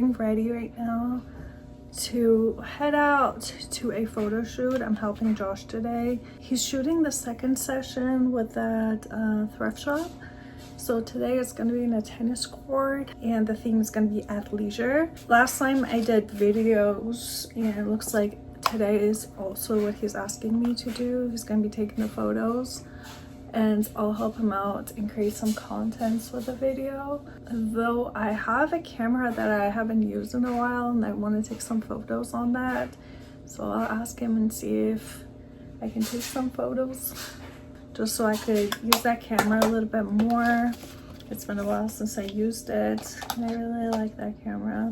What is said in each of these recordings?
getting ready right now to head out to a photo shoot. I'm helping Josh today. He's shooting the second session with that thrift shop. So today it's going to be in a tennis court and the theme is going to be athleisure. Last time I did videos and it looks like today is also what he's asking me to do. He's going to be taking the photos and I'll help him out and create some contents with the video. Though I have a camera that I haven't used in a while and I want to take some photos on that. So I'll ask him and see if I can take some photos just so I could use that camera a little bit more. It's been a while since I used it and I really like that camera.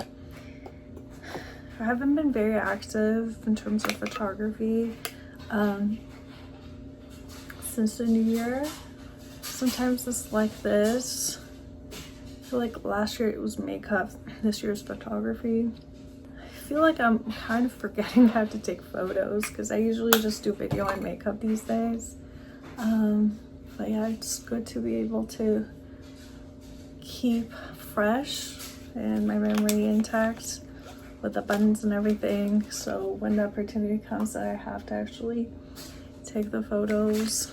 I haven't been very active in terms of photography since the new year. Sometimes it's like this. I feel like last year it was makeup, this year's photography. I feel like I'm kind of forgetting how to take photos because I usually just do video and makeup these days. But yeah, it's good to be able to keep fresh and my memory intact with the buttons and everything. So when the opportunity comes that I have to actually take the photos,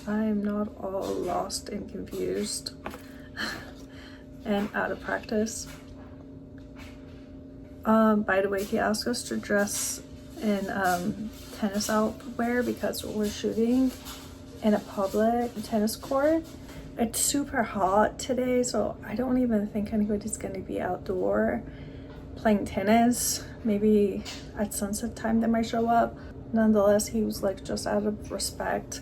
I am not all lost and confused and out of practice. By the way, he asked us to dress in tennis outwear because we're shooting in a public tennis court. It's super hot today, so I don't even think anybody's going to be outdoor playing tennis. Maybe at sunset time they might show up. Nonetheless, he was like, just out of respect,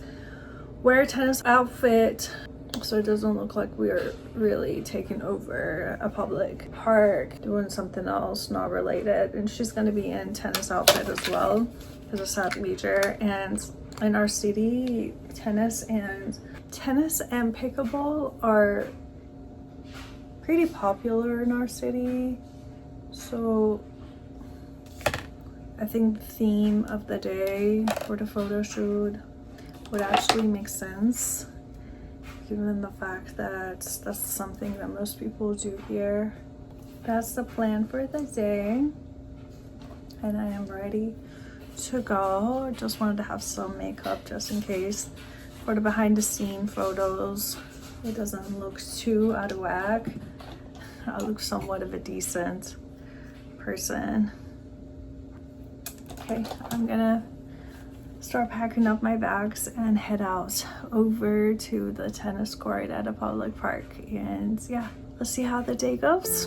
wear a tennis outfit so it doesn't look like we're really taking over a public park doing something else not related. And she's going to be in tennis outfit as well because it's athleisure. And in our city, tennis and pickleball are pretty popular in our city. So I think the theme of the day for the photo shoot would actually make sense, given the fact that that's something that most people do here. That's the plan for the day, and I am ready to go. I just wanted to have some makeup just in case for the behind the scene photos it doesn't look too out of whack. I look somewhat of a decent person. Okay, I'm gonna start packing up my bags and head out over to the tennis court at a public park. And yeah, let's see how the day goes.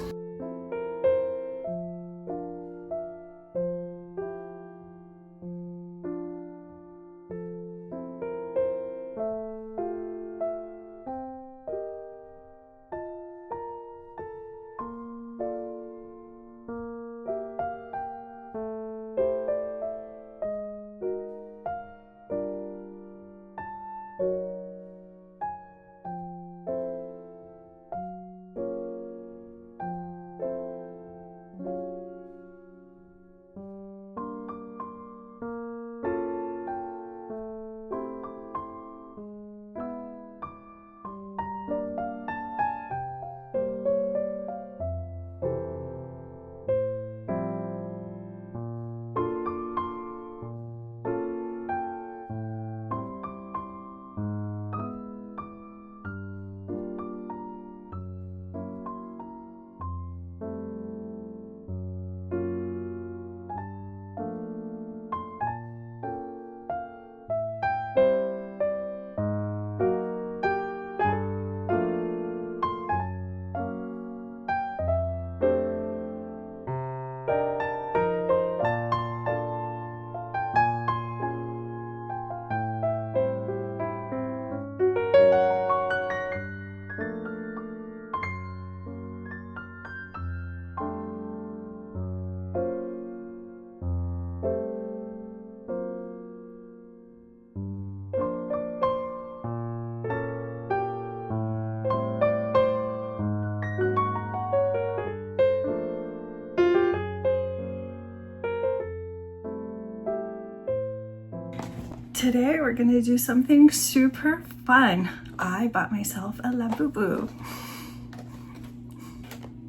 Today we're gonna do something super fun. I bought myself a Labubu.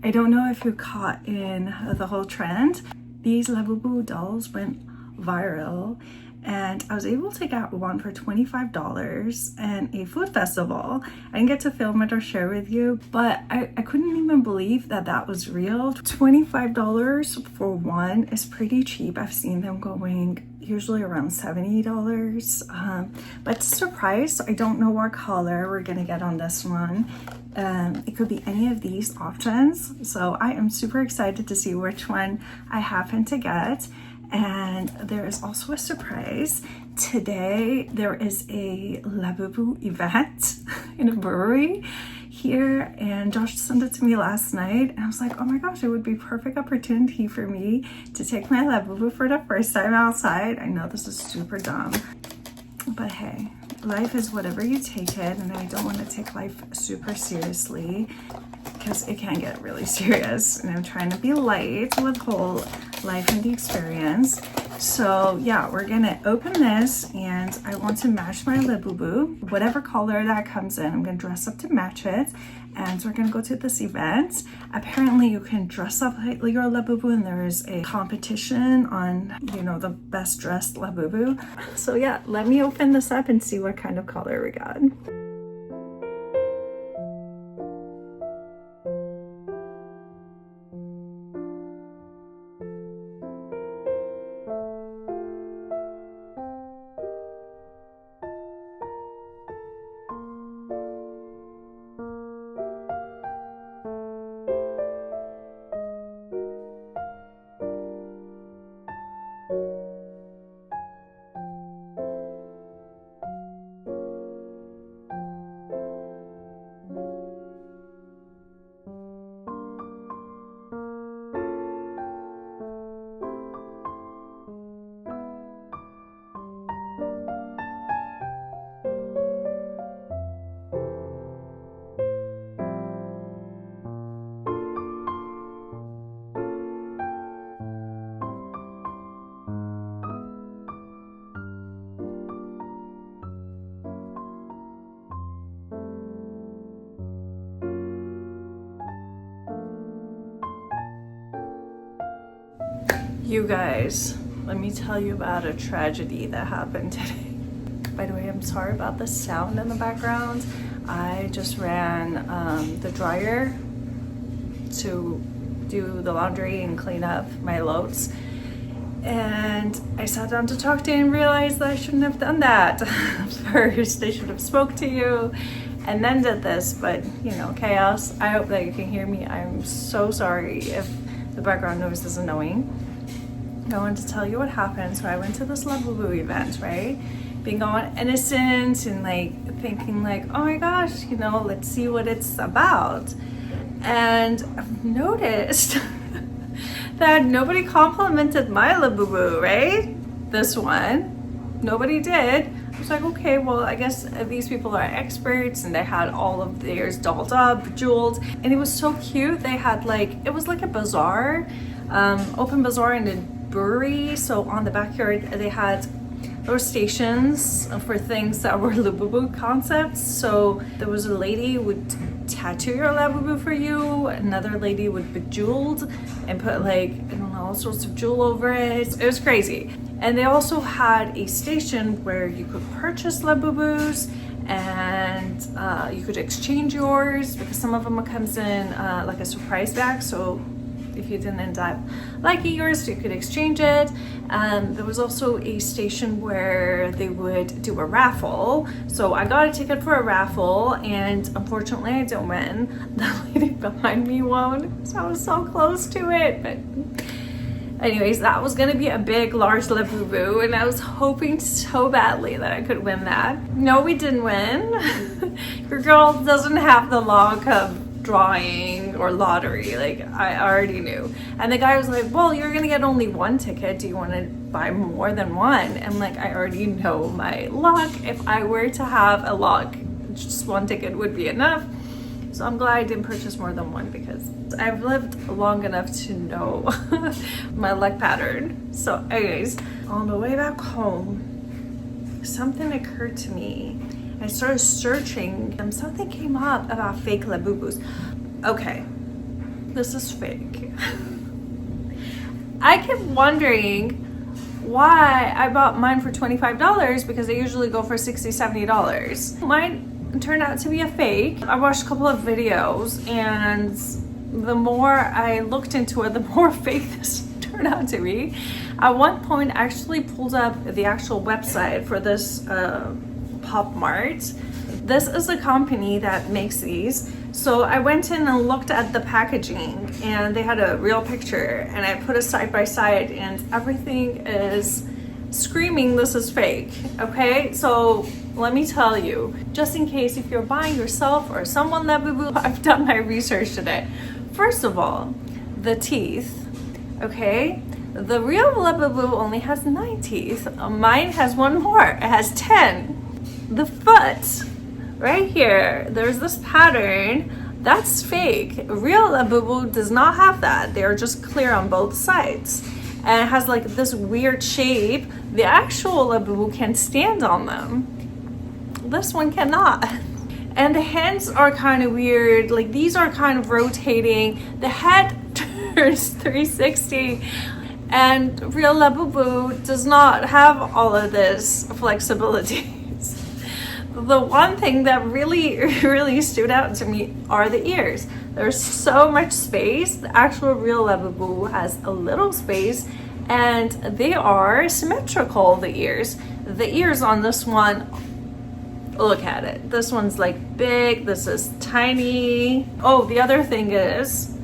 I don't know if you caught in the whole trend. These Labubu dolls went viral, and I was able to get one for $25 and a food festival. I didn't get to film it or share with you, but I couldn't even believe that that was real. $25 for one is pretty cheap. I've seen them going usually around $70, but it's a surprise. I don't know what color we're gonna get on this one. It could be any of these options, so I am super excited to see which one I happen to get. And there is also a surprise. Today there is a Labubu event in a brewery here, and Josh sent it to me last night, and I was like, oh my gosh, it would be perfect opportunity for me to take my Labubu for the first time outside. I know this is super dumb, but hey, life is whatever you take it, and I don't want to take life super seriously because it can get really serious, and I'm trying to be light with whole life and the experience. So yeah, we're gonna open this, and I want to match my Labubu, whatever color that comes in. I'm gonna dress up to match it, and we're gonna go to this event. Apparently you can dress up like your Labubu, and there is a competition on, you know, the best dressed Labubu. So yeah, let me open this up and see what kind of color we got. You guys, let me tell you about a tragedy that happened today. By the way, I'm sorry about the sound in the background. I just ran the dryer to do the laundry and clean up my loads. And I sat down to talk to you and realized that I shouldn't have done that. First, I should have spoke to you and then did this, but you know, chaos. I hope that you can hear me. I'm so sorry if the background noise is annoying. I wanted to tell you what happened. So I went to this Labubu event, right? Being all innocent and like thinking like, oh my gosh, you know, let's see what it's about. And I've noticed that nobody complimented my Labubu, right? This one, nobody did. I was like, okay, well, I guess these people are experts, and they had all of theirs dolled up, jeweled, and it was so cute. They had like, it was like a bazaar, open bazaar in a brewery. So on the backyard, they had those stations for things that were Labubu concepts. So there was a lady who would tattoo your Labubu for you, another lady would bejeweled and put like, I don't know, all sorts of jewel over it. It was crazy. And they also had a station where you could purchase Labubus, and you could exchange yours, because some of them comes in like a surprise bag. So if you didn't end up liking yours, you could exchange it. There was also a station where they would do a raffle. So I got a ticket for a raffle, and unfortunately I didn't win. The lady behind me won, so I was so close to it. But anyways, that was gonna be a big, large Labubu, and I was hoping so badly that I could win that. No, we didn't win. Your girl doesn't have the luck of drawing or lottery, like I already knew. And the guy was like, well, you're gonna get only one ticket, do you want to buy more than one? And like, I already know my luck. If I were to have a luck, just one ticket would be enough. So I'm glad I didn't purchase more than one, because I've lived long enough to know my luck pattern. So anyways, on the way back home, something occurred to me. I started searching, and something came up about fake Labubus. Okay, This is fake. I kept wondering why I bought mine for $25 because they usually go for $60, $70. Mine turned out to be a fake. I watched a couple of videos, and the more I looked into it, the more fake this turned out to be. At one point, I actually pulled up the actual website for this Pop Mart. This is a company that makes these. So I went in and looked at the packaging, and they had a real picture, and I put it side by side, and everything is screaming this is fake. Okay, so let me tell you, just in case if you're buying yourself or someone Labubu, I've done my research today. First of all, the teeth, okay? The real Labubu only has 9 teeth. Mine has one more. It has 10. The foot, right here, there's this pattern. That's fake. Real Labubu does not have that. They're just clear on both sides. And it has like this weird shape. The actual Labubu can stand on them. This one cannot. And the hands are kind of weird. Like these are kind of rotating. The head turns 360. And real Labubu does not have all of this flexibility. The one thing that really stood out to me are the ears. There's so much space. The actual real Labubu has a little space, and they are symmetrical, the ears. The ears on this one, look at it. This one's like big, this is tiny. Oh, the other thing is,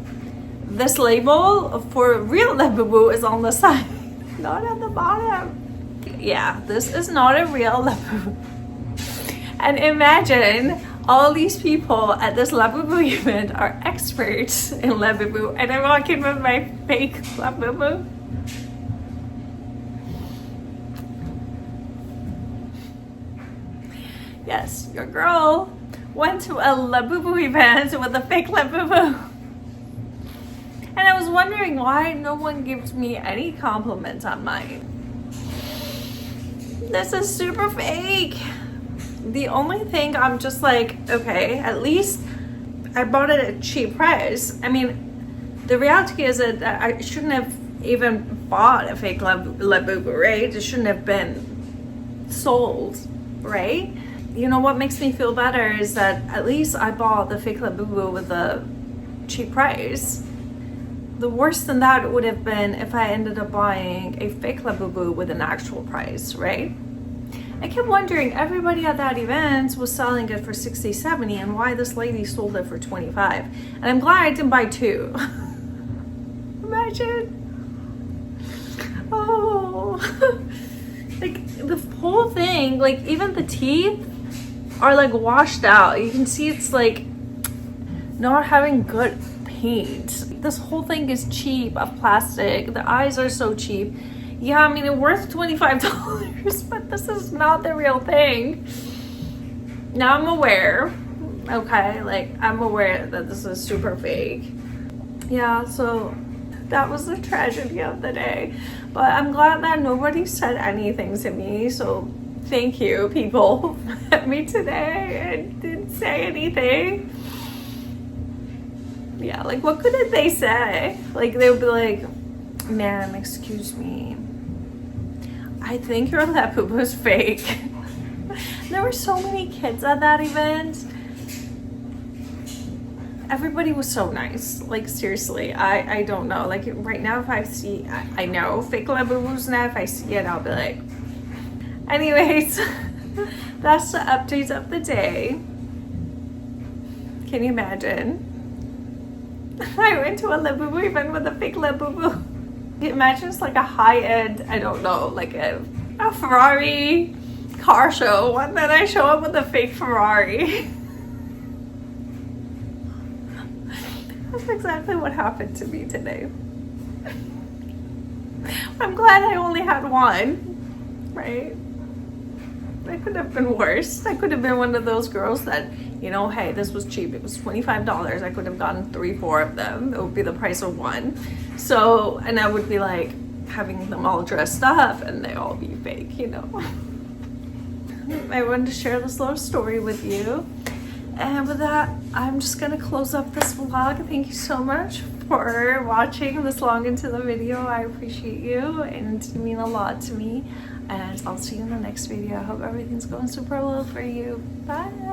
this label for real Labubu is on the side, not at the bottom. Yeah, this is not a real Labubu. And imagine all these people at this Labubu event are experts in Labubu, and I walk in with my fake Labubu. Yes, your girl went to a Labubu event with a fake Labubu. And I was wondering why no one gives me any compliments on mine. This is super fake. The only thing I'm just like, okay, at least I bought it at a cheap price. I mean, the reality is that I shouldn't have even bought a fake Labubu, right? It shouldn't have been sold, right? You know what makes me feel better is that at least I bought the fake Labubu with a cheap price. The worst than that would have been if I ended up buying a fake Labubu with an actual price, right? I kept wondering, everybody at that event was selling it for $60, $70, and why this lady sold it for $25. And I'm glad I didn't buy 2. Imagine. Oh. Like, the whole thing, like, even the teeth are, like, washed out. You can see it's, like, not having good paint. This whole thing is cheap, of plastic. The eyes are so cheap. Yeah, I mean, it's worth $25, but this is not the real thing. Now I'm aware, okay? Like, I'm aware that this is super fake. Yeah, so that was the tragedy of the day. But I'm glad that nobody said anything to me, so thank you, people who met me today and didn't say anything. Yeah, like, what could they say? Like, they would be like, ma'am, excuse me, I think your Labubu is fake. There were so many kids at that event. Everybody was so nice. Like, seriously, I don't know. Like, right now, if I see, I know fake Labubu's now. If I see it, I'll be like. Anyways, that's the update of the day. Can you imagine? I went to a Labubu event with a fake Labubu. Imagine it's like a high-end, I don't know, like a Ferrari car show. One that I show up with a fake Ferrari. That's exactly what happened to me today. I'm glad I only had one, right? It could have been worse. I could have been one of those girls that, you know, hey, this was cheap. It was $25. I could have gotten 3, 4 of them. It would be the price of one. So, and I would be like having them all dressed up and they all be fake, you know. I wanted to share this little story with you. And with that, I'm just gonna close up this vlog. Thank you so much for watching this long into the video. I appreciate you and you mean a lot to me. And I'll see you in the next video. I hope everything's going super well for you. Bye.